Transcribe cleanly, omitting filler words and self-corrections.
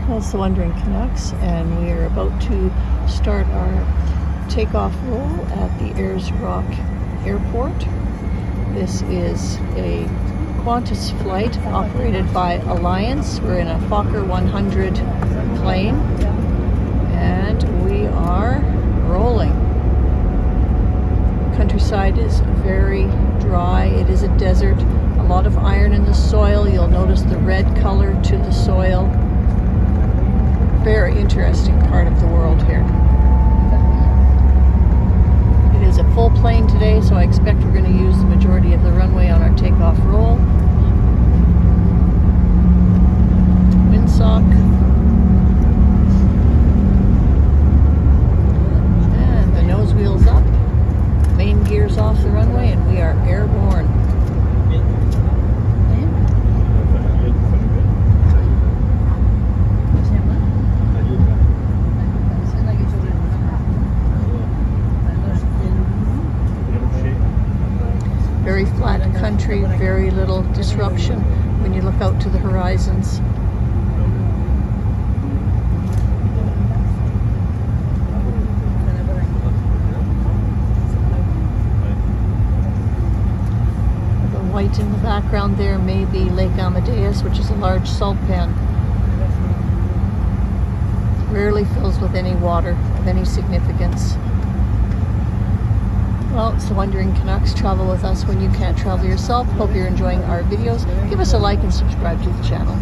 That's the Wandering Canucks, and we are about to start our takeoff roll at the Ayers Rock Airport. This is a Qantas flight operated by Alliance. We're in a Fokker 100 plane, and we are rolling. Countryside is very dry. It is a desert. A lot of iron in the soil. You'll notice the red color to the soil. Very interesting part of the world here. It is a full plane today, so I expect we're going to use the majority of the runway on our takeoff roll. Windsock. And the nose wheel's up. Main gear's off the runway, and we are airborne. Very flat country, very little disruption when you look out to the horizons. The white in the background there may be Lake Amadeus, which is a large salt pan. Rarely fills with any water of any significance. Well, it's the Wandering Canucks. Travel with us when you can't travel yourself. Hope you're enjoying our videos. Give us a like and subscribe to the channel.